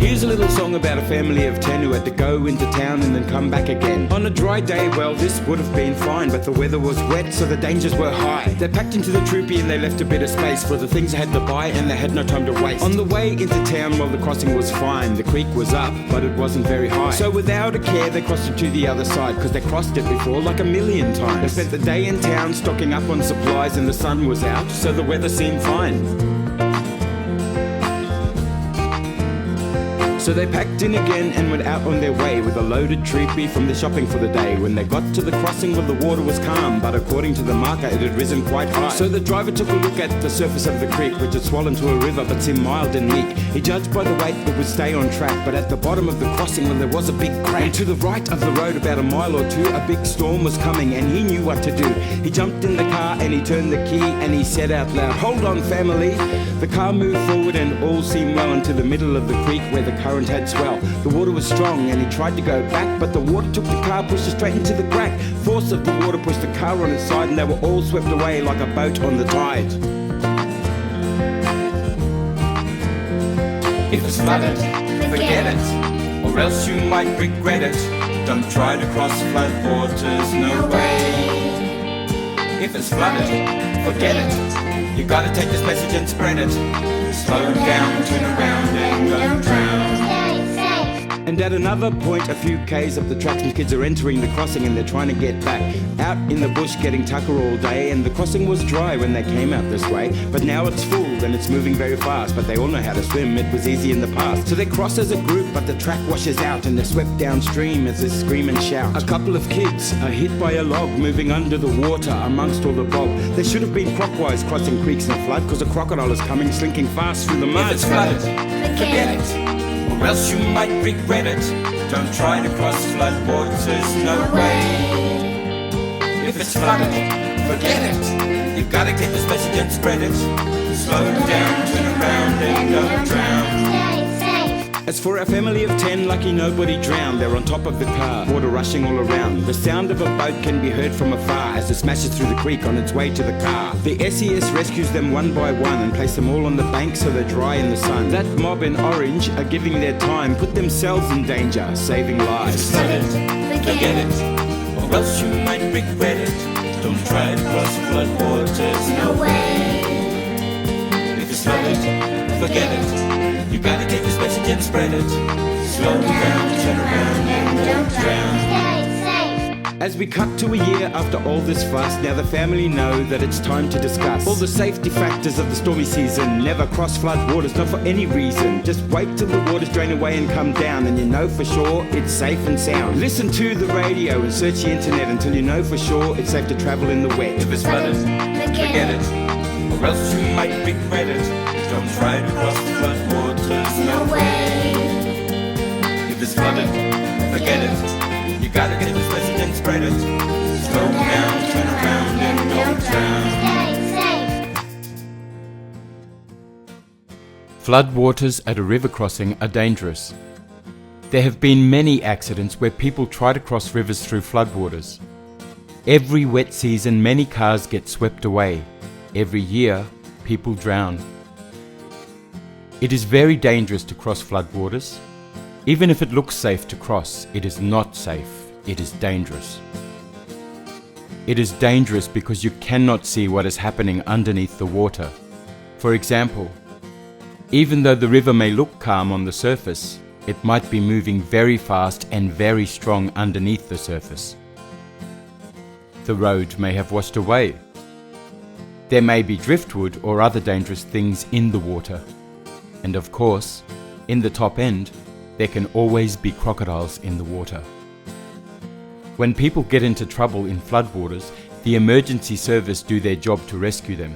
Here's a little song about a family of 10 who had to go into town and then come back again. On a dry day, well, this would have been fine, but the weather was wet, so the dangers were high. They packed into the troopy and they left a bit of space for the things they had to buy, and they had no time to waste. On the way into town, well, the crossing was fine. The creek was up, but it wasn't very high. So without a care, they crossed it to the other side, because they crossed it before like a million times. They spent the day in town stocking up on supplies, and the sun was out, so the weather seemed fine. So they packed in again and went out on their way with a loaded troopy from the shopping for the day. When they got to the crossing, well, the water was calm, but according to the marker, it had risen quite high. So the driver took a look at the surface of the creek, which had swollen to a river but seemed mild and meek. He judged by the weight it would stay on track, but at the bottom of the crossing, well, there was a big crack. And to the right of the road, about a mile or two, a big storm was coming, and he knew what to do. He jumped in the car and he turned the key and he said out loud, "Hold on, family." The car moved forward and all seemed well into the middle of the creek where the current had swell. The water was strong and he tried to go back, but the water took the car, pushed it straight into the crack. Force of the water pushed the car on its side, and they were all swept away like a boat on the tide. If it's flooded, forget it, or else you might regret it. Don't try to cross floodwaters, no way. If it's flooded, forget it. You gotta take this message and spread it. Slow down, turn around and don't drown. And at another point, a few k's up the track, some kids are entering the crossing and they're trying to get back. Out in the bush getting tucker all day, and the crossing was dry when they came out this way. But now it's full and it's moving very fast, but they all know how to swim, it was easy in the past. So they cross as a group, but the track washes out and they're swept downstream as they scream and shout. A couple of kids are hit by a log moving under the water amongst all the bog. They should have been clockwise crossing creeks in a flood, because a crocodile is coming slinking fast through the mud. If it's flooded, forget it, or else you might regret it. Don't try to cross floodwaters, no way. If it's flooded, forget it. You've gotta get this message and spread it. Slow down, turn around and don't drown. As for our family of 10, lucky nobody drowned. They're on top of the car, water rushing all around. The sound of a boat can be heard from afar as it smashes through the creek on its way to the car. The SES rescues them one by one and place them all on the bank so they're dry in the sun. That mob in orange are giving their time, put themselves in danger, saving lives. If it's flooded, forget it, or else you might regret it. Don't try to cross floodwaters, no way. If it's flooded, forget it. You gotta take this message and spread it. Slow down, turn around and don't drown. As we cut to a year after all this fuss, now the family know that it's time to discuss all the safety factors of the stormy season. Never cross flood waters, not for any reason. Just wait till the waters drain away and come down, and you know for sure it's safe and sound. Listen to the radio and search the internet until you know for sure it's safe to travel in the wet. If it's flooded, forget it, or else you might regret it. Don't try to cross floodwaters, no way. If it's flooded, forget it. You gotta get this message and spread it. Slow down, turn around and don't drown. Floodwaters at a river crossing are dangerous. There have been many accidents where people try to cross rivers through floodwaters. Every wet season, many cars get swept away. Every year, people drown. It is very dangerous to cross floodwaters. Even if it looks safe to cross, it is not safe. It is dangerous. It is dangerous because you cannot see what is happening underneath the water. For example, even though the river may look calm on the surface, it might be moving very fast and very strong underneath the surface. The road may have washed away. There may be driftwood or other dangerous things in the water. And of course, in the top end, there can always be crocodiles in the water. When people get into trouble in floodwaters, the emergency service do their job to rescue them.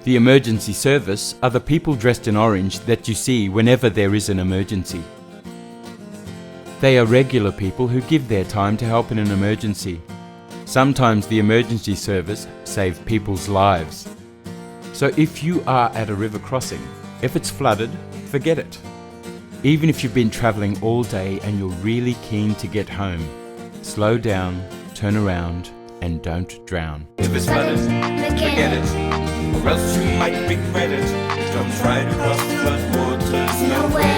The emergency service are the people dressed in orange that you see whenever there is an emergency. They are regular people who give their time to help in an emergency. Sometimes the emergency service save people's lives. So if you are at a river crossing, if it's flooded, forget it. Even if you've been travelling all day and you're really keen to get home, slow down, turn around and don't drown. If it's flooded, forget it, or else you might regret it. Don't try to cross floodwaters, no way.